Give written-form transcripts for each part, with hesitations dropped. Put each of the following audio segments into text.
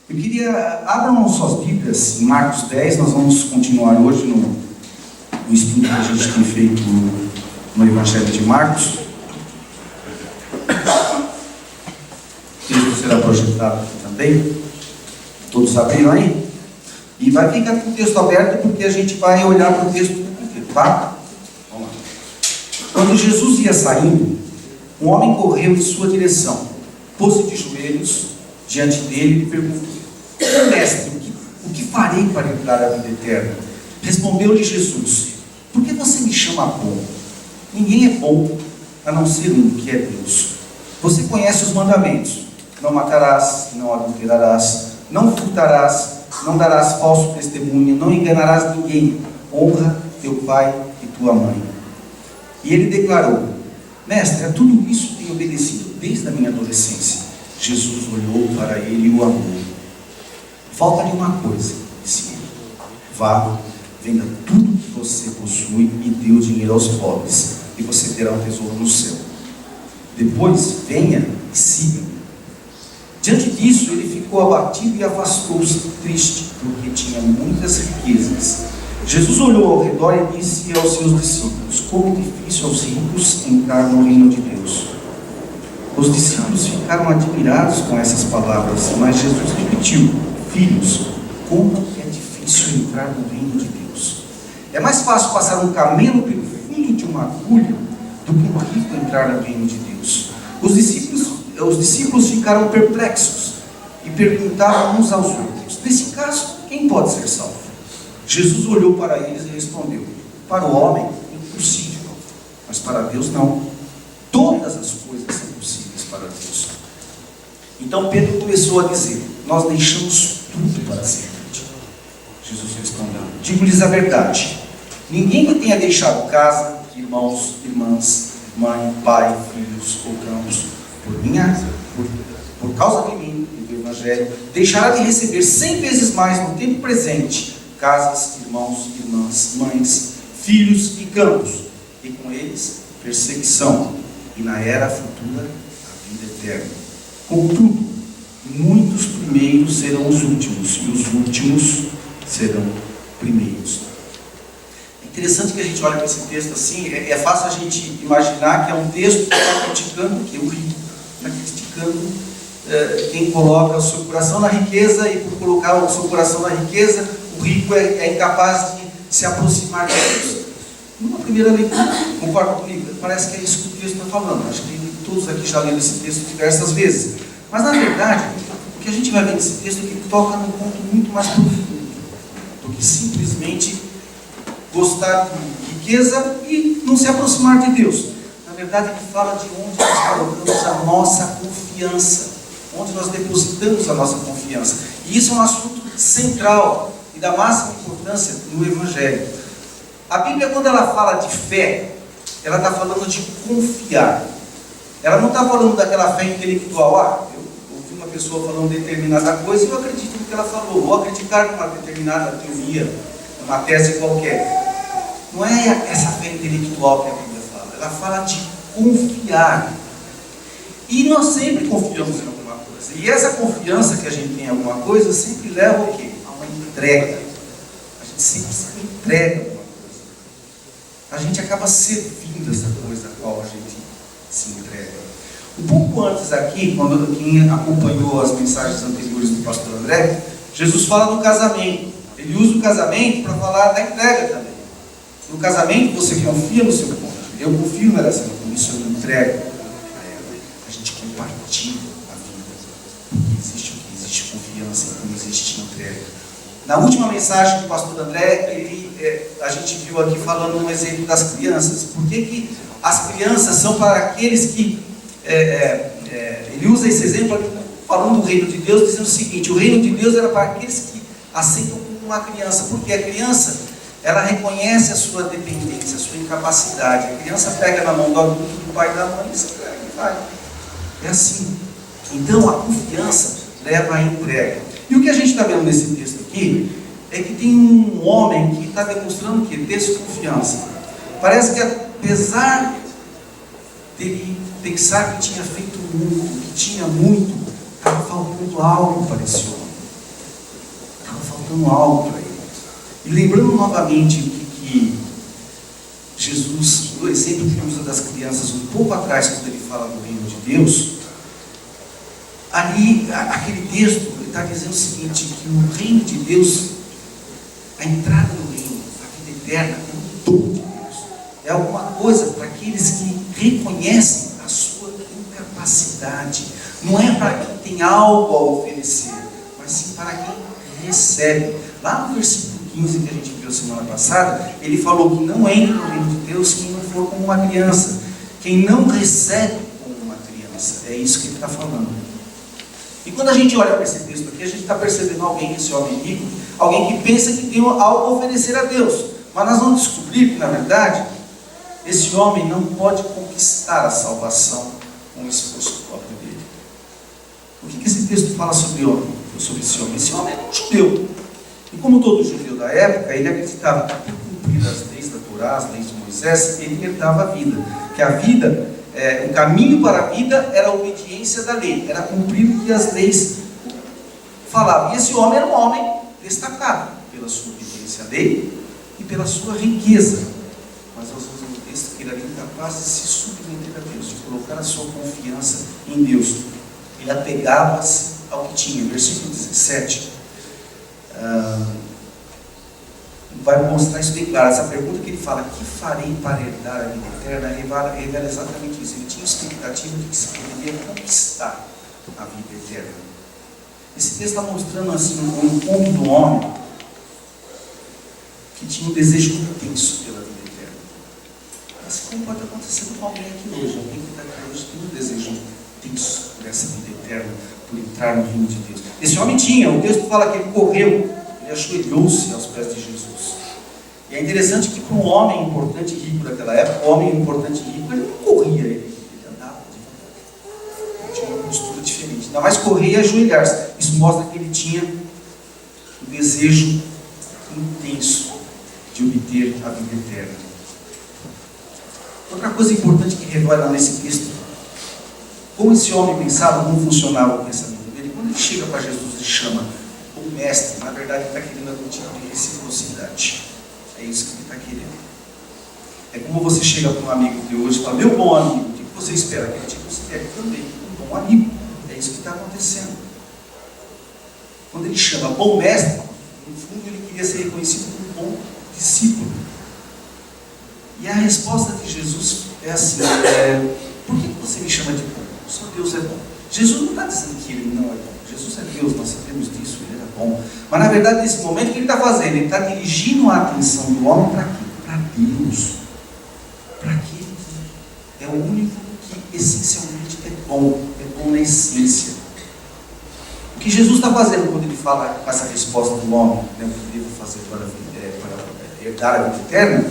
Eu queria, abram suas Bíblias em Marcos 10, nós vamos continuar hoje no estudo que a gente tem feito no Evangelho de Marcos. O texto será projetado aqui também. Todos abriram aí? E vai ficar com o texto aberto porque a gente vai olhar para o texto inteiro, tá? Vamos lá. Quando Jesus ia saindo, um homem correu em sua direção, pôs-se de joelhos diante dele e perguntou: Mestre, o que farei para herdar a vida eterna? Respondeu-lhe Jesus: por que você me chama bom? Ninguém é bom, a não ser um, que é Deus. Você conhece os mandamentos: não matarás, não adulterarás, não furtarás, não darás falso testemunho, não enganarás ninguém, honra teu pai e tua mãe. E ele declarou: Mestre, a tudo isso tenho obedecido desde a minha adolescência. Jesus olhou para ele e o amou. Falta-lhe uma coisa, disse ele: vá, venda tudo que você possui e dê o dinheiro aos pobres, e você terá um tesouro no céu. Depois venha e siga-me. Diante disso, ele ficou abatido e afastou-se triste, porque tinha muitas riquezas. Jesus olhou ao redor e disse aos seus discípulos: como difícil aos ricos entrar no reino de Deus. Os discípulos ficaram admirados com essas palavras, mas Jesus repetiu: filhos, como é difícil entrar no reino de Deus. É mais fácil passar um camelo pelo fundo de uma agulha do que um rico entrar no reino de Deus. Os discípulos ficaram perplexos e perguntavam uns aos outros: nesse caso, quem pode ser salvo? Jesus olhou para eles e respondeu: para o homem é impossível, mas para Deus não. Todas as coisas são possíveis para Deus. Então Pedro começou a dizer: nós deixamos tudo para seguir-te. Jesus respondeu: digo-lhes a verdade, ninguém que tenha deixado casa, irmãos, irmãs, mãe, pai, filhos ou campos, por causa de mim e do Evangelho, deixará de receber 100 vezes mais no tempo presente casas, irmãos, irmãs, mães, filhos e campos, e com eles perseguição, e na era futura a vida eterna. Contudo, muitos primeiros serão os últimos, e os últimos serão primeiros. É interessante que a gente olha para esse texto assim, é fácil a gente imaginar que é um texto que está criticando o que? O rico. Está criticando quem coloca o seu coração na riqueza, e por colocar o seu coração na riqueza, o rico é incapaz de se aproximar de Deus. Numa primeira leitura, concorda comigo? Parece que é isso que o texto está falando. Acho que todos aqui já leram esse texto diversas vezes. Mas na verdade, o que a gente vai ver nesse texto é que toca num ponto muito mais profundo do que simplesmente gostar de riqueza e não se aproximar de Deus. Na verdade, ele fala de onde nós colocamos a nossa confiança, onde nós depositamos a nossa confiança. E isso é um assunto central e da máxima importância no Evangelho. A Bíblia, quando ela fala de fé, ela está falando de confiar. Ela não está falando daquela fé intelectual. Eu ouvi uma pessoa falando determinada coisa e eu acredito no que ela falou. Vou acreditar numa determinada teoria, numa tese qualquer. Não é essa fé intelectual que a Bíblia fala. Ela fala de confiar. E nós sempre confiamos em alguma coisa. E essa confiança que a gente tem em alguma coisa sempre leva o quê? A uma entrega. A gente sempre se entrega alguma coisa. A gente acaba servindo essa coisa a qual a gente se entrega. Um pouco antes aqui, quando quem acompanhou as mensagens anteriores do pastor André, Jesus fala do casamento. Ele usa o casamento para falar da entrega também. No casamento você confia no seu cônjuge. Eu confio na relação, com isso eu entrego a ela. A gente compartilha a vida. Porque existe o que? Existe confiança, então existe entrega. Na última mensagem do pastor André, a gente viu aqui falando um exemplo das crianças. Por que as crianças são para aqueles que... ele usa esse exemplo aqui, falando do reino de Deus, dizendo o seguinte: o reino de Deus era para aqueles que aceitam como uma criança. Porque a criança, ela reconhece a sua dependência, a sua incapacidade. A criança pega na mão do adulto, do pai e da mãe e se entrega e vai. É assim. Então a confiança leva à entrega. E o que a gente está vendo nesse texto aqui é que tem um homem que está demonstrando que desconfiança. Parece que apesar dele pensar que tinha feito muito, que tinha muito, estava faltando algo para esse homem. faltando algo para ele. E lembrando novamente que Jesus, o exemplo que usa das crianças um pouco atrás, quando ele fala do reino de Deus, ali, aquele texto, ele está dizendo o seguinte, que o reino de Deus, a entrada no reino, a vida eterna, é um dom de Deus. É alguma coisa para aqueles que reconhecem a sua incapacidade. Não é para quem tem algo a oferecer, mas sim para quem recebe. Lá no versículo 15 que a gente viu semana passada, ele falou que não entra no reino de Deus quem não for como uma criança, quem não recebe como uma criança. É isso que ele está falando. E quando a gente olha para esse texto aqui, a gente está percebendo alguém, esse homem rico, alguém que pensa que tem algo a oferecer a Deus. Mas nós vamos descobrir que, na verdade, esse homem não pode conquistar a salvação com o esforço próprio dele. O que esse texto fala sobre esse homem? Esse homem era um judeu. E como todo judeu da época, ele acreditava que por cumprir as leis da Torá, as leis de Moisés, ele herdava a vida. Que a vida, o caminho para a vida era a obediência da lei, era cumprir o que as leis falavam. E esse homem era um homem destacado pela sua obediência à lei e pela sua riqueza. Mas nós vamos ver no texto que ele era incapaz de se submeter a Deus, de colocar a sua confiança em Deus. Ele apegava-se ao que tinha. Versículo 17 vai mostrar isso bem claro. Essa pergunta que ele fala, que farei para herdar a vida eterna, revela exatamente isso. Ele tinha expectativa de que se poderia conquistar a vida eterna. Esse texto está mostrando assim um encontro do homem que tinha um desejo intenso pela vida eterna. Assim como pode acontecer com alguém aqui hoje. Alguém que está aqui hoje tem um desejo intenso por essa vida eterna, por entrar no reino de Deus. Esse homem tinha, o texto fala que ele correu, ele ajoelhou-se aos pés de Jesus. E é interessante que para um homem importante e rico daquela época, o homem importante e rico, ele não corria, ele andava devagar. Ele tinha uma postura diferente. Ainda mais correr e ajoelhar-se. Isso mostra que ele tinha um desejo intenso de obter a vida eterna. Outra coisa importante que revela nesse texto, como esse homem pensava, como funcionava o pensamento dele. Quando ele chega para Jesus e chama o mestre, na verdade ele está querendo algum tipo de reciprocidade. É isso que ele está querendo. É como você chega para um amigo de hoje e fala, meu bom amigo, o que você espera? Que ele te considere também um bom amigo. É isso que está acontecendo. Quando ele chama bom mestre, no fundo ele queria ser reconhecido como um bom discípulo. E a resposta de Jesus é assim, por que você me chama de bom? Só Deus é bom. Jesus não está dizendo que ele não é bom. Jesus é Deus, nós sabemos disso, ele era bom. Mas na verdade, nesse momento, o que ele está fazendo? Ele está dirigindo a atenção do homem para quê? Para Deus. Para aquele que é o único que essencialmente é bom na essência. O que Jesus está fazendo quando ele fala com essa resposta do homem, né, o que devo fazer para herdar a vida eterna,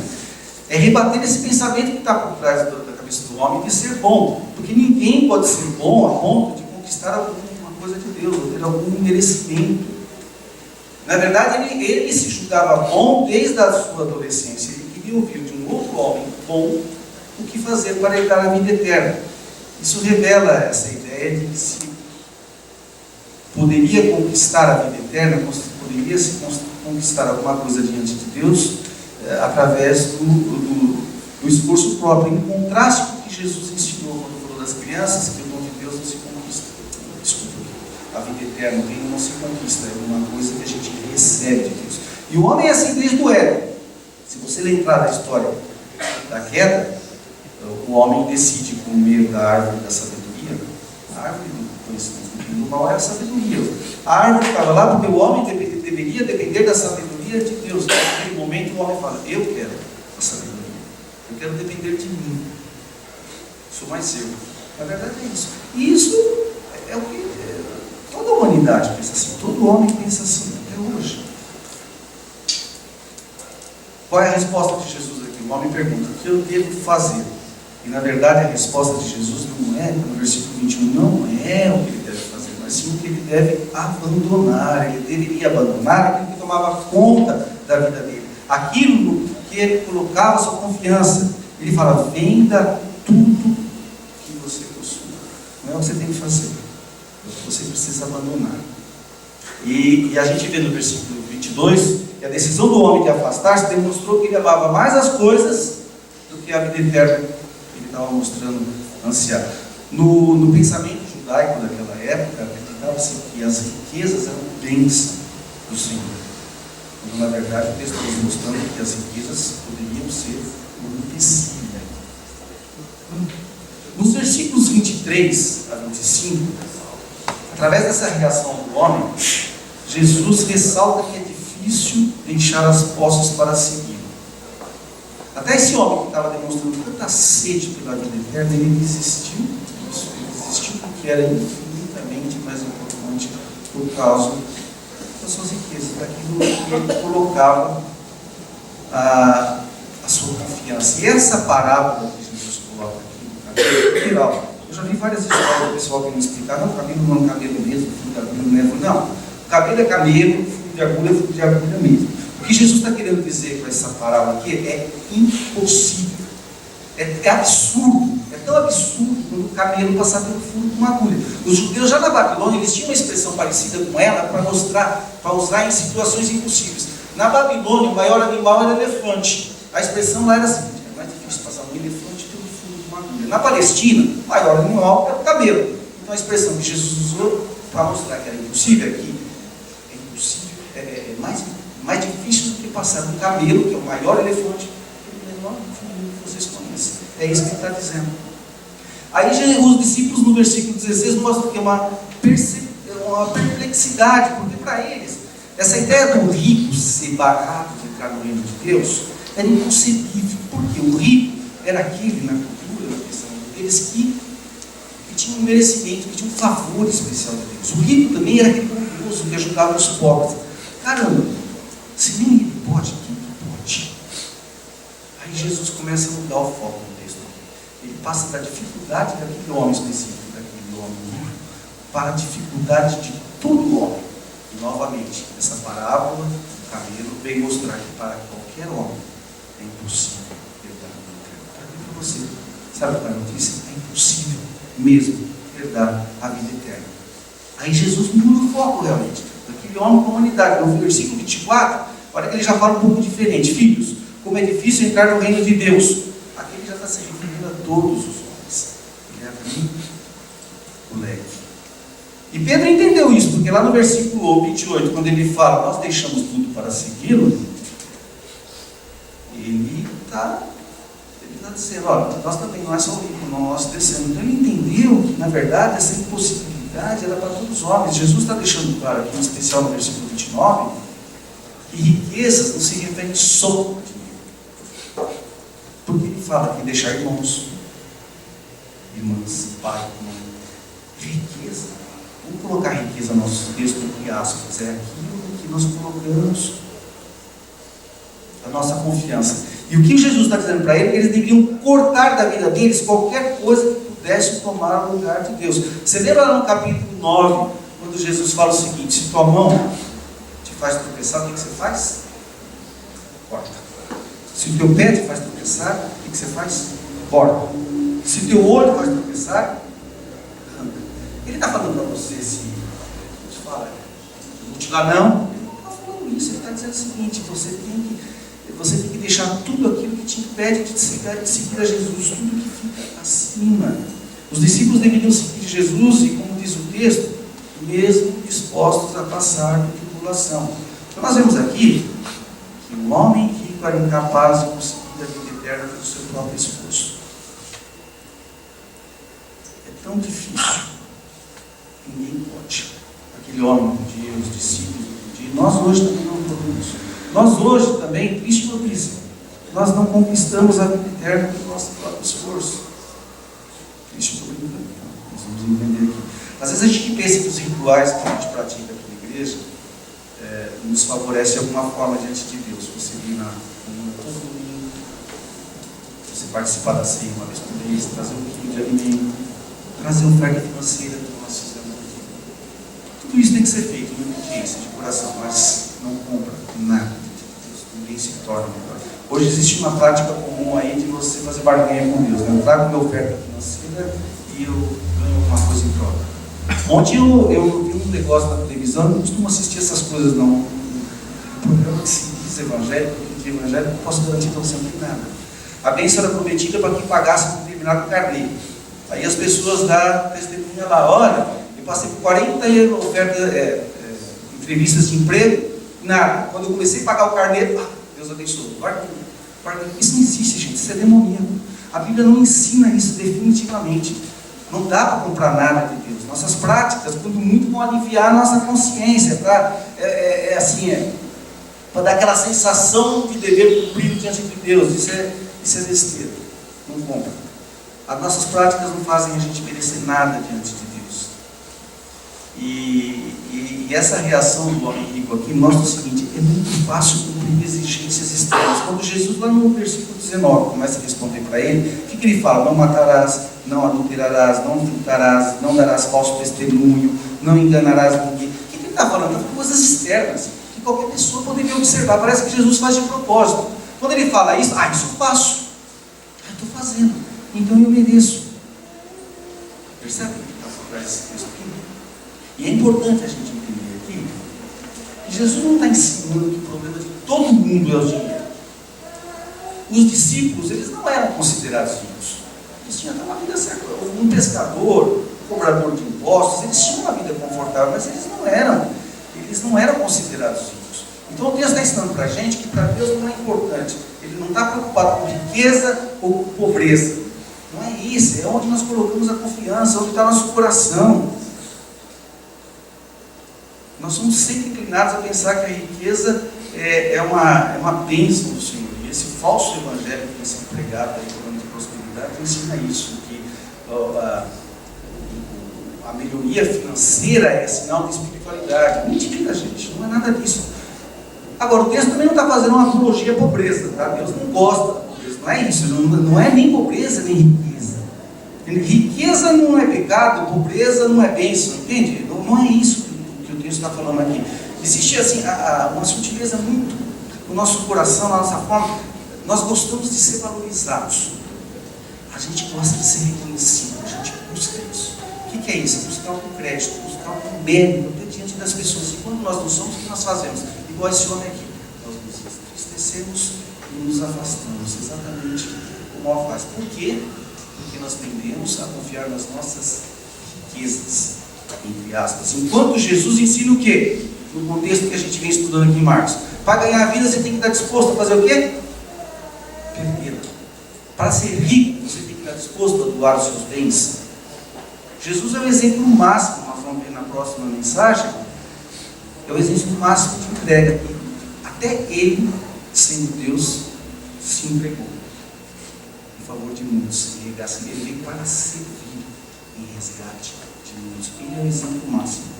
é rebater esse pensamento que está por trás da cabeça do homem de ser bom. Porque ninguém pode ser bom a ponto de conquistar alguma coisa de Deus, ou ter algum merecimento. Na verdade, ele se julgava bom desde a sua adolescência. Ele queria ouvir de um outro homem bom o que fazer para herdar a vida eterna. Isso revela essa ideia de que se poderia conquistar a vida eterna, poderia se conquistar alguma coisa diante de Deus através do esforço próprio, em contraste com o que Jesus ensinou quando falou das crianças, que o dom de Deus não se conquista. Desculpa, a vida eterna, o reino não se conquista, é uma coisa que a gente recebe de Deus. E o homem é assim desde o Éden. Se você lembrar da história da queda, o homem decide comer da árvore da sabedoria. A árvore do conhecimento do mal é a sabedoria. A árvore estava lá porque o homem deveria depender da sabedoria de Deus. Naquele momento o homem fala, eu quero a sabedoria. Eu quero depender de mim. Sou mais eu. Na verdade é isso. E isso é o que toda a humanidade pensa assim. Todo homem pensa assim até hoje. Qual é a resposta de Jesus aqui? O homem pergunta, o que eu devo fazer? E na verdade a resposta de Jesus não é, no versículo 21, não é o que ele deve fazer, mas sim o que ele deve abandonar. Ele deveria abandonar aquilo que tomava conta da vida dele. Aquilo no que ele colocava sua confiança. Ele fala, venda tudo que você possui. Não é o que você tem que fazer, é o que você precisa abandonar. E a gente vê no versículo 22, que a decisão do homem de afastar-se demonstrou que ele amava mais as coisas do que a vida eterna que ele estava mostrando ansiar. No pensamento judaico daquela época, acreditava-se que as riquezas eram bênção do Senhor, quando na verdade o texto está nos mostrando que as riquezas poderiam ser um empecilho. Nos versículos 23 a 25, através dessa reação do homem, Jesus ressalta que é difícil deixar as posses para seguir. Até esse homem que estava demonstrando tanta sede pela vida eterna, ele desistiu disso. Ele desistiu porque era infinitamente mais importante por causa das suas riquezas, daquilo que ele colocava a sua confiança. E essa parábola que Jesus coloca aqui no cabelo, é geral. Eu já vi várias histórias do pessoal que me explicar, não, o cabelo não é um cabelo mesmo, o fio de agulha não é. Não, o cabelo é cabelo, o fio de agulha é fio de agulha mesmo. O que Jesus está querendo dizer com essa parábola aqui é impossível, é absurdo, é tão absurdo quando o cabelo passar pelo furo de uma agulha. Os judeus já na Babilônia, eles tinham uma expressão parecida com ela para usar em situações impossíveis. Na Babilônia, o maior animal era o elefante. A expressão lá era assim: é mais difícil passar um elefante pelo furo de uma agulha. Na Palestina, o maior animal era o camelo. Então a expressão que Jesus usou para mostrar que era impossível aqui, é impossível, mais difícil do que passar um camelo, que é o maior elefante, pelo menor furo que vocês conhecem. É isso que ele está dizendo. Aí os discípulos no versículo 16 mostram que é uma perplexidade, porque para eles essa ideia do rico ser barato de entrar no reino de Deus era inconcebível, porque o rico era aquele, na cultura, na questão deles, que tinha um merecimento, que tinha um favor especial de Deus. O rico também era aquele poderoso que ajudava os pobres. Caramba, se nem ele pode, quem pode? Aí Jesus começa a mudar o foco do texto. Ele passa da dificuldade daquele homem específico, daquele homem rico, para a dificuldade de todo homem. E novamente, essa parábola do camelo vem mostrar que para qualquer homem é impossível herdar a vida eterna. Para mim e para você, sabe qual é a notícia? É impossível mesmo herdar a vida eterna. Aí Jesus muda o foco realmente, daquele homem com a humanidade. No versículo 24, olha que ele já fala um pouco diferente. Filhos, como é difícil entrar no reino de Deus. Aqui ele já está se referindo a todos os homens. Ele abriu o leque. E Pedro entendeu isso, porque lá no versículo 28, quando ele fala, nós deixamos tudo para segui-lo, ele está dizendo, olha, nós também não é só o rico, nós descemos. Então ele entendeu que, na verdade, essa impossibilidade era para todos os homens. Jesus está deixando claro aqui, em especial no versículo 29, que riquezas não se refere só ao dinheiro. Porque ele fala que deixar irmãos, irmãs, pai, mãe, riqueza. Vamos colocar riqueza no nosso texto, entre aspas, é aquilo que nós colocamos a nossa confiança. E o que Jesus está dizendo para ele? Que eles deveriam cortar da vida deles qualquer coisa que pudesse tomar o lugar de Deus. Você lembra lá no capítulo 9, quando Jesus fala o seguinte: se tua mão te faz tropeçar, o que você faz? Corta. Se o teu pé te faz tropeçar, o que você faz? Corta. Se o teu olho faz tropeçar, ele está falando para você se Deus fala, eu vou te dar não. Ele não está falando isso, ele está dizendo o seguinte: você tem que deixar tudo aquilo que te impede de seguir a Jesus, tudo que fica acima. Os discípulos deveriam seguir Jesus e, como diz o texto, mesmo dispostos a passar por tribulação. Então nós vemos aqui que o homem rico era incapaz de conseguir a vida eterna pelo seu próprio esforço. É tão difícil. Ninguém pode. Aquele homem podia, os discípulos podiam. Nós hoje também não podemos. Nós hoje também, triste notícia, nós não conquistamos a vida eterna pelo nosso próprio esforço. Triste, estou brincando. Nós vamos entender aqui. Às vezes a gente pensa que os rituais que a gente pratica aqui na igreja nos favorece de alguma forma diante de Deus. Você vir na comunhão todo domingo, você participar da ceia uma vez por mês, trazer um quilo de alimento, trazer oferta financeira que nós fizemos aqui. Tudo isso tem que ser feito em obediência, de coração, mas não compra nada de Deus, ninguém se torna melhor. Hoje existe uma prática comum aí de você fazer barganha com Deus, né? Eu trago minha oferta financeira e eu ganho alguma coisa em troca. Ontem eu vi um negócio na televisão, eu não costumo assistir essas coisas não. O problema é que se diz evangélico, porque de evangélico não posso garantir para você não nada. A bênção era prometida para quem pagasse um determinado carnê. Aí as pessoas dão testemunha lá, olha, eu passei por 40 entrevistas de emprego, nada. Quando eu comecei a pagar o carnê, Deus abençoou. Isso não existe, gente, isso é demoníaco. A Bíblia não ensina isso definitivamente. Não dá para comprar nada de Deus. Nossas práticas, quando muito, vão aliviar a nossa consciência, para dar aquela sensação de dever cumprido diante de Deus. Isso é besteira. Não compra. As nossas práticas não fazem a gente merecer nada diante de Deus. E essa reação do homem rico aqui mostra o seguinte: é muito fácil cumprir exigências externas. Quando Jesus, lá no versículo 19, começa a responder para ele, o que ele fala? Não matarás, não adulterarás, não furtarás, não darás falso testemunho, não enganarás ninguém. O que ele está falando? Está falando coisas externas, que qualquer pessoa poderia observar. Parece que Jesus faz de propósito. Quando ele fala isso, isso eu faço. Eu estou fazendo, então eu mereço. Percebe o que está por trás desse texto aqui? E é importante a gente entender aqui que Jesus não está ensinando que o problema de todo mundo é o dinheiro. Os discípulos, eles não eram considerados ricos. Eles tinham uma vida certa. Um pescador, um cobrador de impostos, eles tinham uma vida confortável, mas eles não eram considerados ricos. Então o texto está ensinando para a gente que para Deus não é importante. Ele não está preocupado com riqueza ou com pobreza. Não é isso, é onde nós colocamos a confiança, onde está nosso coração. Nós somos sempre inclinados a pensar que a riqueza é uma bênção do Senhor. E esse falso evangelho que tem sido pregado aí, falando de prosperidade, ensina isso, que a melhoria financeira é sinal de espiritualidade. Mentira, gente, não é nada disso. Agora, o texto também não está fazendo uma apologia à pobreza, tá? Deus não gosta da pobreza, não é isso, não é nem pobreza nem riqueza. Riqueza não é pecado, pobreza não é bênção, entende? Não é isso que o texto está falando aqui. Existe assim uma sutileza muito no nosso coração, na nossa forma. Nós gostamos de ser valorizados. A gente gosta de ser reconhecido, a gente busca isso. O que é isso? É buscar um crédito, buscar um mérito diante das pessoas. E quando nós não somos, o que nós fazemos? Igual esse homem aqui. Nós nos entristecemos e nos afastamos. Exatamente como o mal faz. Por quê? Porque nós tendemos a confiar nas nossas riquezas, entre aspas. Enquanto Jesus ensina o quê? No contexto que a gente vem estudando aqui em Marcos. Para ganhar a vida, você tem que estar disposto a fazer o quê? Perdê-la. Para ser rico, você tem que estar disposto a doar os seus bens. Jesus é o exemplo máximo, nós vamos ver na próxima mensagem, é o exemplo máximo de entrega. Até ele, sendo Deus, se entregou em favor de muitos. Ele veio para servir em resgate de muitos. Ele é o exemplo máximo.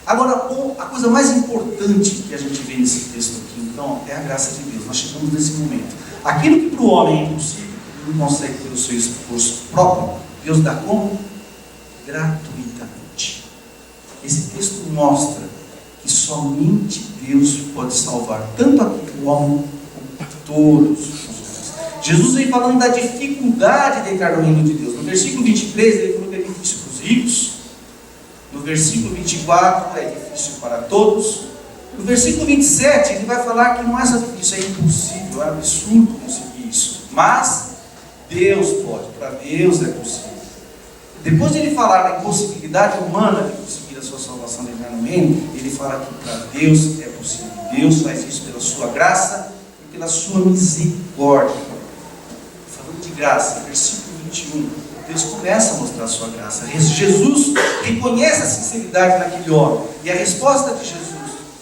Agora, a coisa mais importante que a gente vê nesse texto aqui, então, é a graça de Deus. Nós chegamos nesse momento. Aquilo que para o homem é impossível, ele não consegue ter o seu esforço próprio, Deus dá como? Gratuitamente. Esse texto mostra que somente Deus pode salvar tanto o homem como todos os homens. Jesus vem falando da dificuldade de entrar no reino de Deus. No versículo 23 ele falou que é difícil para os ricos. No versículo 24 é difícil para todos. No versículo 27 ele vai falar que não é só difícil, é impossível, é absurdo conseguir isso. Mas Deus pode, para Deus é possível. Depois de ele falar da impossibilidade humana de conseguir a sua salvação, de entrar no reino, ele fala que para Deus é possível. Deus faz isso pela sua graça e pela sua misericórdia. Falando de graça, versículo 21, Deus começa a mostrar a sua graça. Jesus reconhece a sinceridade daquele homem. E a resposta de Jesus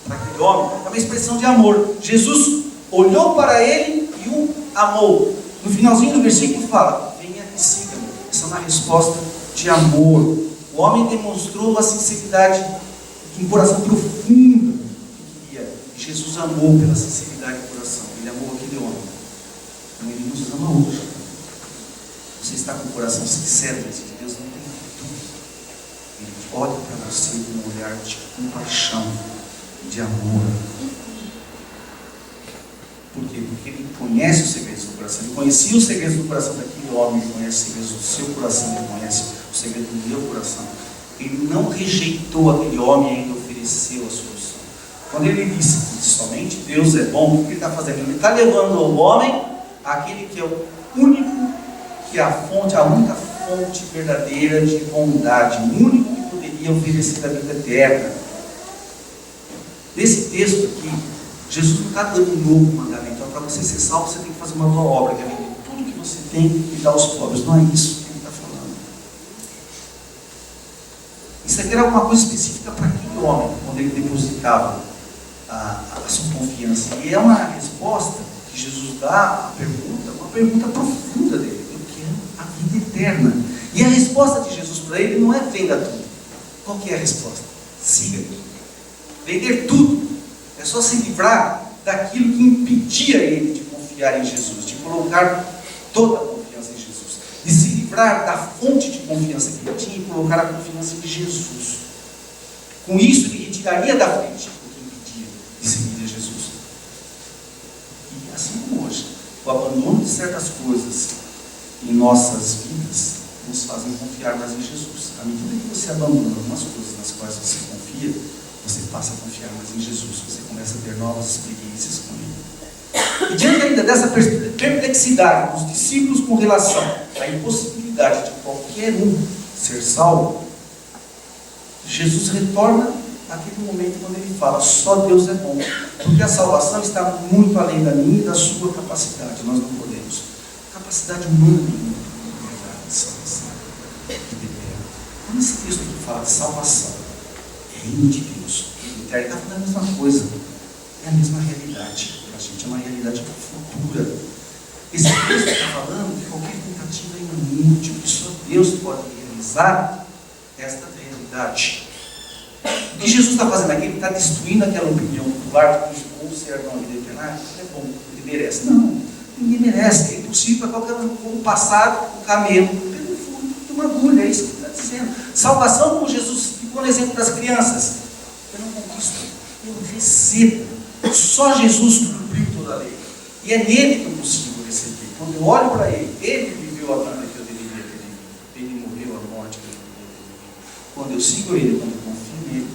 para aquele homem é uma expressão de amor. Jesus olhou para ele e o amou. No finalzinho do versículo fala: venha e siga-me. Essa é uma resposta de amor. O homem demonstrou uma sinceridade de um coração profundo que queria. E Jesus amou pela sinceridade do coração. Ele amou aquele homem. Então ele nos ama hoje. Você está com o coração sincero diante de Deus, não tem dúvida. Ele olha para você com um olhar de compaixão, de amor. Por quê? Porque ele conhece os segredos do coração. Ele conhecia os segredos do coração daquele homem, ele conhece os segredos do seu coração, ele conhece o segredo do meu coração. Ele não rejeitou aquele homem e ainda ofereceu a solução. Quando ele disse que somente Deus é bom, o que ele está fazendo? Ele está levando ao homem aquele que é o único, que é a única fonte verdadeira de bondade, o único que poderia oferecer a vida eterna. Nesse texto aqui, Jesus não está dando um novo mandamento. Então, para você ser salvo, você tem que fazer uma boa obra, que é vender tudo que você tem e dar aos pobres. Não é isso que ele está falando. Isso aqui era alguma coisa específica para aquele homem, quando ele depositava a sua confiança. E é uma resposta que Jesus dá à pergunta, uma pergunta profunda dele. Eu quero a vida eterna. E a resposta de Jesus para ele não é venda tudo. Qual que é a resposta? Siga. Vender tudo é só se livrar daquilo que impedia ele de confiar em Jesus, de colocar toda a confiança em Jesus, de se livrar da fonte de confiança que ele tinha e colocar a confiança em Jesus. Com isso, ele retiraria da frente o que impedia de seguir a Jesus. E assim como hoje, o abandono de certas coisas em nossas vidas nos fazem confiar mais em Jesus. À medida que você abandona algumas coisas nas quais você confia, você passa a confiar mais em Jesus, você começa a ter novas experiências com Ele. E diante ainda dessa perplexidade dos discípulos com relação à impossibilidade de qualquer um ser salvo, Jesus retorna àquele momento quando ele fala: só Deus é bom, porque a salvação está muito além da minha e da sua capacidade. Nós não podemos. Capacidade humana nenhuma para liberar de salvação. Quando esse texto fala de salvação, reino de Deus, ele está falando a mesma coisa, é a mesma realidade para a gente, é uma realidade futura. Esse texto está falando que qualquer tentativa é inútil, que só Deus pode realizar esta realidade. O que Jesus está fazendo aqui? Ele está destruindo aquela opinião popular de que ou servão de eternar é bom, ele merece. Não, ninguém merece, é impossível para qualquer um. Como passar o camelo pelo fundo de uma agulha, é isso que ele está dizendo. Salvação, como Jesus ficou no exemplo das crianças: eu não conquisto, eu recebo. Só Jesus cumpriu toda a lei, e é nele que eu consigo receber. Quando eu olho para ele viveu a vida que eu deveria ter vivido, ele morreu a morte que eu deveria ter vivido. Quando eu sigo ele, quando eu confio nele,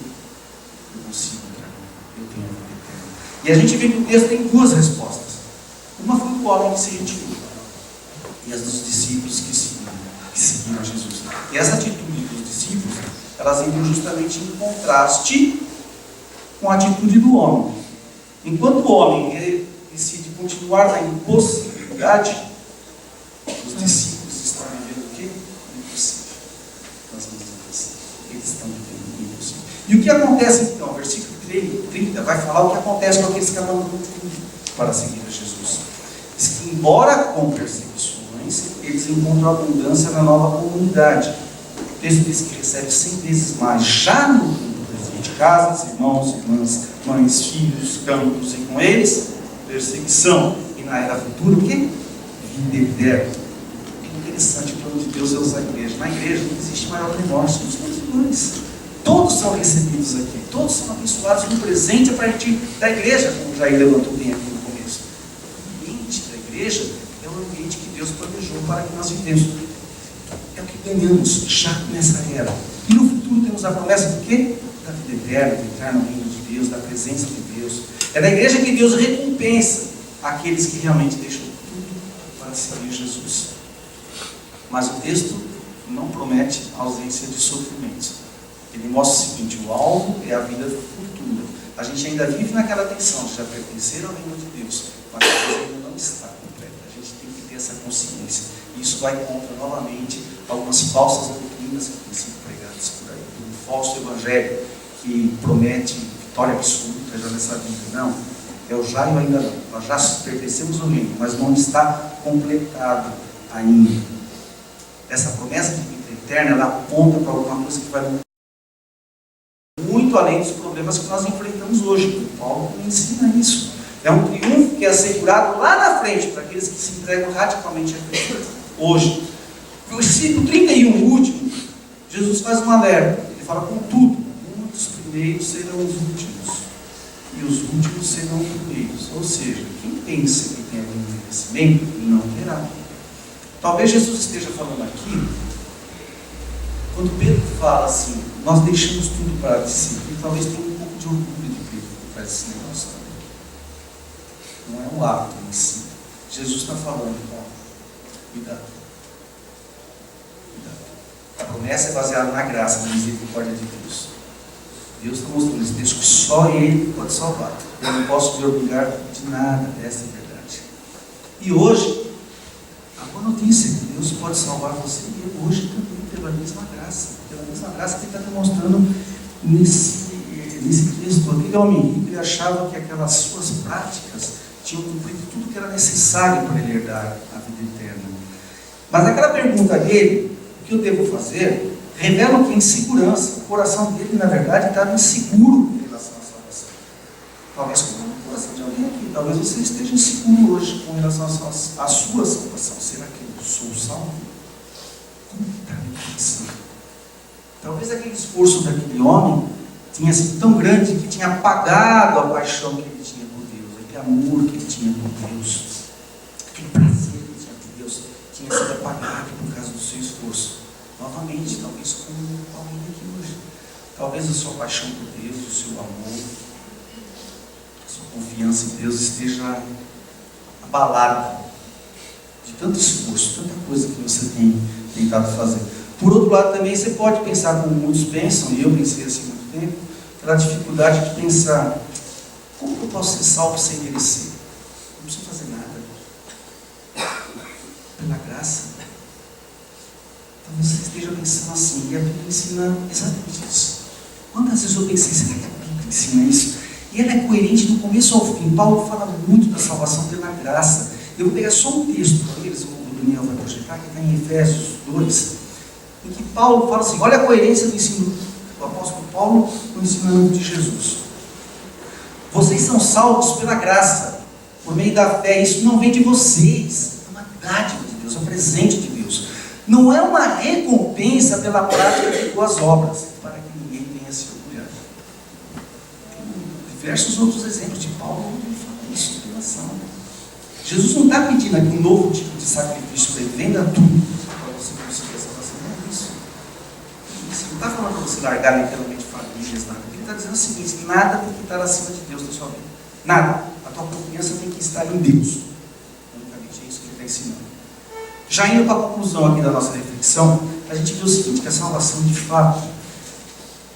eu consigo entrar, eu tenho a vida eterna. E a gente vê que o texto tem duas respostas. Uma foi do homem que se retirou, e as dos discípulos que seguiram a Jesus. E essa atitude dos discípulos, elas entram justamente em contraste com a atitude do homem. Enquanto o homem decide continuar na impossibilidade, os discípulos estão vivendo o quê? O impossível. Nas mãos de Deus. Eles estão vivendo o impossível. E o que acontece então? Versículo 30 vai falar o que acontece com aqueles que abandonam tudo para seguir a Jesus. Diz que, embora com perseguições, eles encontram abundância na nova comunidade. O texto diz que recebe 100 vezes mais, já no mundo presente: casas, irmãos, irmãs, mães, filhos, campos, e com eles, perseguição. E na era futura, o quê? Vida eterna. É interessante, o plano de Deus é usar a igreja. Na igreja não existe maior remorso, somos todos iguais. Todos são recebidos aqui, todos são abençoados no presente a partir da igreja, como o Jair levantou bem aqui no começo. O ambiente da igreja é o ambiente que Deus planejou para que nós vivemos. É o que ganhamos já nessa era. E no futuro temos a promessa do quê? Da vida eterna, do eterno reino de Deus, da presença de Deus. É na igreja que Deus recompensa aqueles que realmente deixam tudo para seguir Jesus. Mas o texto não promete a ausência de sofrimentos. Ele mostra o seguinte: o alvo é a vida futura. A gente ainda vive naquela tensão de já pertencer ao reino de Deus, mas a coisa ainda não está completa. A gente tem que ter essa consciência. E isso vai contra, novamente, algumas falsas doutrinas que têm sido pregadas por aí. Um falso evangelho que promete vitória absoluta já nessa vida. Não, é o já e o ainda não. Nós já pertencemos ao reino, mas não está completado ainda. Essa promessa de vida eterna, ela aponta para alguma coisa que vai muito além dos problemas que nós enfrentamos hoje. O Paulo ensina isso. É um triunfo que é assegurado lá na frente para aqueles que se entregam radicalmente a Cristo hoje. No versículo 31, o último, Jesus faz um alerta. Ele fala: contudo, muitos primeiros serão os últimos, e os últimos serão os primeiros. Ou seja, quem pensa que tem algum merecimento, não terá. Talvez Jesus esteja falando aqui, quando Pedro fala assim: nós deixamos tudo para te seguir, talvez tenha um pouco de orgulho de Pedro por trás desse negócio também. não é um hábito em si. Jesus está falando, cuidado. A promessa é baseada na graça, na misericórdia de Deus. Deus está mostrando esse texto que só Ele pode salvar. Eu não posso me orgulhar de nada, essa é a verdade. E hoje, a boa notícia é que Deus pode salvar você e eu hoje também pela mesma graça. Pela mesma graça que Ele está demonstrando nesse texto. Aquele homem rico, ele achava que aquelas suas práticas tinham cumprido tudo que era necessário para ele herdar a vida eterna. Mas aquela pergunta dele, o que eu devo fazer, revela que a insegurança, o coração dele, na verdade, estava inseguro em relação à salvação. Talvez como o coração de alguém aqui, talvez você esteja inseguro hoje com relação à sua salvação. Será que eu sou salvo? Como está me pensando? Talvez aquele esforço daquele homem tinha sido tão grande que tinha apagado a paixão que ele tinha por Deus, aquele amor que ele tinha por Deus, aquele prazer que ele tinha por Deus, tinha sido apagado por causa do seu esforço. Novamente, talvez como alguém aqui hoje. Talvez a sua paixão por Deus, o seu amor, a sua confiança em Deus esteja abalada de tanto esforço, tanta coisa que você tem tentado fazer. Por outro lado, também você pode pensar como muitos pensam, e eu pensei assim há muito tempo, pela dificuldade de pensar, como eu posso ser salvo sem merecer? Não preciso fazer nada. Pela graça. Talvez você esteja pensando assim, e a Bíblia ensina exatamente isso. Quantas vezes eu pensei, será que a Bíblia ensina isso? E ela é coerente do começo ao fim. Paulo fala muito da salvação pela graça. Eu vou pegar só um texto para eles, o Daniel vai projetar, que está em Efésios 2, em que Paulo fala assim, olha a coerência do ensino do apóstolo Paulo no ensinamento de Jesus. Vocês são salvos pela graça, por meio da fé. Isso não vem de vocês, é uma dádiva de Deus, é um presente de Deus. Não é uma recompensa pela prática de boas obras, para que ninguém venha se orgulhar. Tem diversos outros exemplos de Paulo onde ele fala isso em relação. Jesus não está pedindo aqui um novo tipo de sacrifício para ele, venda tudo para você conseguir a salvação. Não é isso. Ele não está falando para você largar literalmente famílias, nada. Ele está dizendo o seguinte, nada tem que estar acima de Deus na sua vida. Nada. A tua confiança tem que estar em Deus. Unicamente é isso que ele está ensinando. Já indo para a conclusão aqui da nossa reflexão, a gente vê o seguinte, que a salvação de fato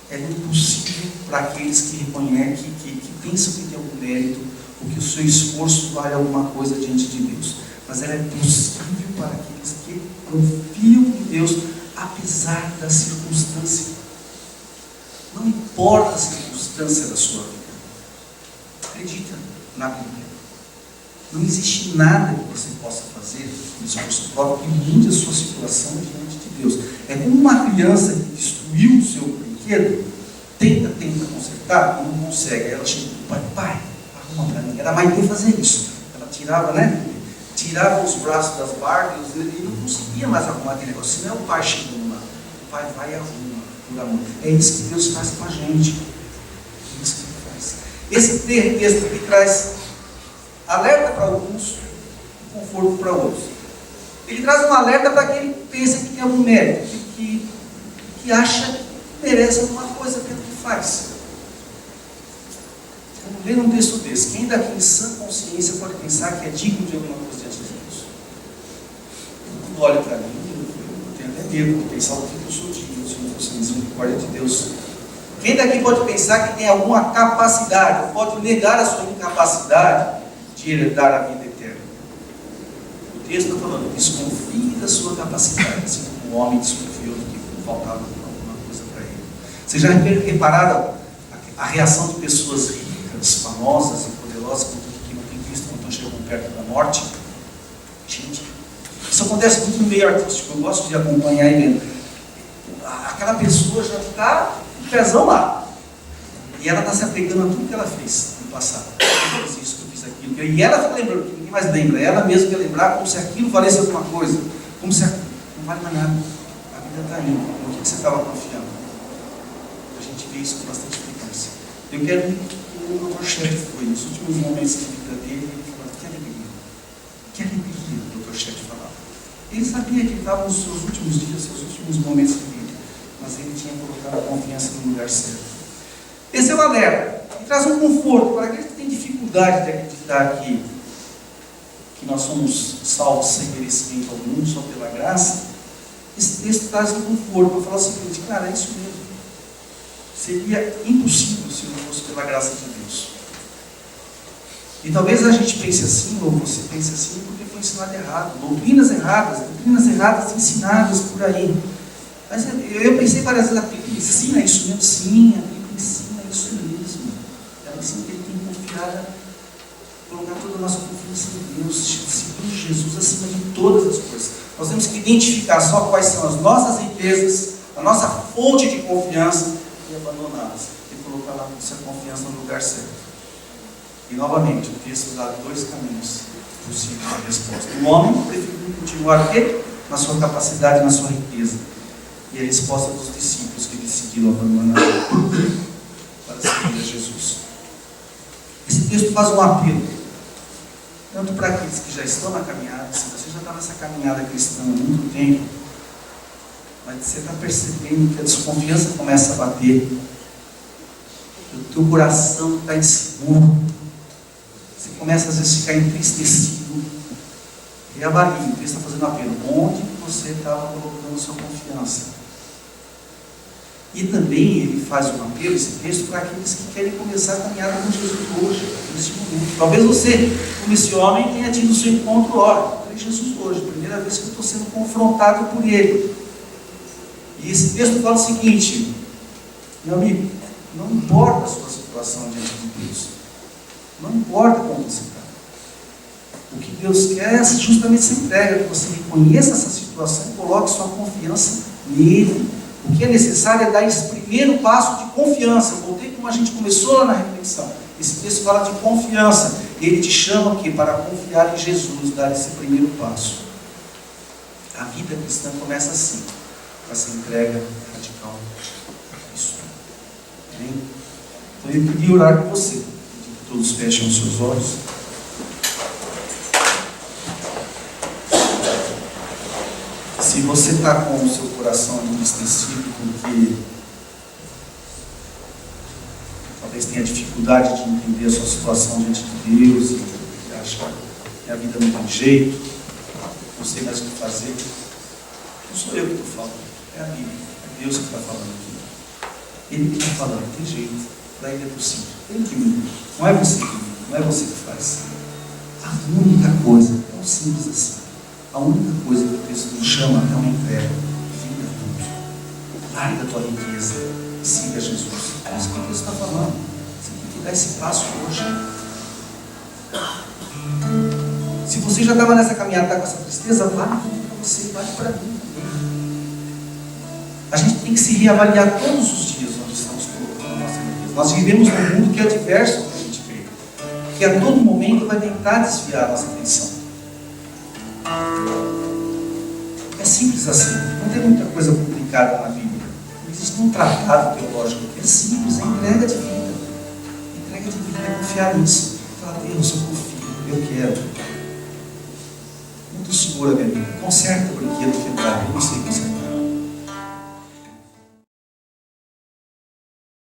é impossível para aqueles que reconhecem, que pensam que tem algum mérito, ou que o seu esforço vale alguma coisa diante de Deus. Mas ela é possível para aqueles que confiam em Deus, apesar da circunstância. Não importa a circunstância da sua vida. Acredita na Bíblia. Não existe nada que você possa fazer com esforço próprio que mude a sua situação diante de Deus. É como uma criança que destruiu o seu brinquedo, tenta consertar, quando não consegue. Aí ela chega para o pai, arruma para mim. Era a mãe que ia fazer isso. Ela tirava, tirava os braços das Barbies, ele não conseguia mais arrumar aquele negócio. Senão é o pai chegando lá. O pai vai e arruma, por amor. É isso que Deus faz com a gente. É isso que Ele faz. Esse texto aqui traz alerta para alguns e conforto para outros. Ele traz um alerta para quem pensa que tem algum mérito, que acha que merece alguma coisa pelo que faz. Vamos ler um texto desse. Quem daqui em sã consciência pode pensar que é digno de alguma coisa diante de Deus? Quando olha para mim, eu tenho até medo de pensar o que eu sou digno, se não fosse a misericórdia de Deus. Quem daqui pode pensar que tem alguma capacidade, pode negar a sua incapacidade de herdar a vida eterna? O texto está falando, desconfie da sua capacidade, assim como o homem desconfiou de que faltava alguma coisa para ele. Vocês já repararam a reação de pessoas ricas, famosas e poderosas que não têm visto quando estão chegando perto da morte? Gente, isso acontece muito no meio artístico, eu gosto de acompanhar e vendo. Aquela pessoa já está com o pezão lá, e ela está se apegando a tudo que ela fez no passado. Eu fiz isso, eu fiz aquilo, e ela fica lembrando, que ninguém mais lembra, ela mesma quer lembrar como se aquilo valesse alguma coisa, como se aquilo não vale mais nada. A vida está indo, no que você estava confiando? A gente vê isso com bastante frequência. Eu quero ver que o Dr. Shedd foi, nos últimos momentos da vida dele, ele falou, que alegria o Dr. Shedd falava. Ele sabia que ele estava nos seus últimos dias, seus últimos momentos de vida, mas ele tinha colocado a confiança no lugar certo. Esse é o alerta, e traz um conforto para aqueles que têm dificuldade de acreditar que que nós somos salvos sem merecimento algum, só pela graça, esse texto traz um conforto para falar o seguinte: cara, é isso mesmo. Seria impossível se não fosse pela graça de Deus. E talvez a gente pense assim, ou você pense assim, porque foi ensinado errado. Doutrinas erradas ensinadas por aí. Mas eu pensei várias vezes, a Bíblia ensina isso mesmo? Sim, a Bíblia ensina isso mesmo. Ela ensina que ele tem que confiar, colocar toda a nossa confiança em Deus, seguir Jesus acima de todas as coisas. Nós temos que identificar só quais são as nossas riquezas, a nossa fonte de confiança, e abandoná-las, e colocar lá essa confiança no lugar certo. E novamente, o texto dá dois caminhos possíveis de resposta. O homem preferiu continuar aqui, na sua capacidade, na sua riqueza. E a resposta dos discípulos que decidiram abandonar para seguir a Jesus. Esse texto faz um apelo, tanto para aqueles que já estão na caminhada, se você já está nessa caminhada cristã há muito tempo, mas você está percebendo que a desconfiança começa a bater, que o teu coração está inseguro, você começa às vezes a ficar entristecido, reavalie, o texto está fazendo um apelo, onde você estava colocando sua confiança? E também ele faz um apelo, esse texto, para aqueles que querem começar a caminhada com Jesus hoje, nesse momento. Talvez você, como esse homem, tenha tido o seu encontro, olha, eu Jesus hoje, primeira vez que eu estou sendo confrontado por ele. E esse texto fala o seguinte: meu amigo, não importa a sua situação diante de Deus, não importa como você está. O que Deus quer é justamente essa entrega, que você reconheça essa situação e coloque sua confiança nele. O que é necessário é dar esse primeiro passo de confiança. Eu voltei como a gente começou na reflexão. Esse texto fala de confiança. Ele te chama aqui para confiar em Jesus, dar esse primeiro passo. A vida cristã começa assim, com essa entrega radical a Cristo. Amém? Então eu queria orar com você. Que todos fechem os seus olhos. Se você está com o seu coração entristecido porque talvez tenha dificuldade de entender a sua situação diante de Deus e acha que a vida não tem jeito, não sei mais o que fazer, não sou eu que estou falando, é a Bíblia, é Deus que está falando aqui. Ele que está falando, tem jeito, para ele é possível, ele que muda, não é você que muda, não é você que faz. A única coisa, é tão simples assim. A única coisa que o texto nos chama é uma entrega. Vinga tudo. Larga a tua riqueza. Siga Jesus. É isso que o texto está falando. Você tem que dar esse passo hoje. Se você já estava nessa caminhada, está com essa tristeza, vale tudo para você, vale para mim também. A gente tem que se reavaliar todos os dias onde estamos colocando a nossa riqueza. Nós vivemos num mundo que é diverso do que a gente crê, que a todo momento vai tentar desviar a nossa atenção. É simples assim, não tem muita coisa complicada na Bíblia. Não existe um tratado teológico que é simples, é entrega de vida. Entrega de vida é confiar nisso. Falar, Deus, eu confio, eu quero. Muda o Senhor a minha vida, conserta o brinquedo quebrado, eu não sei o que você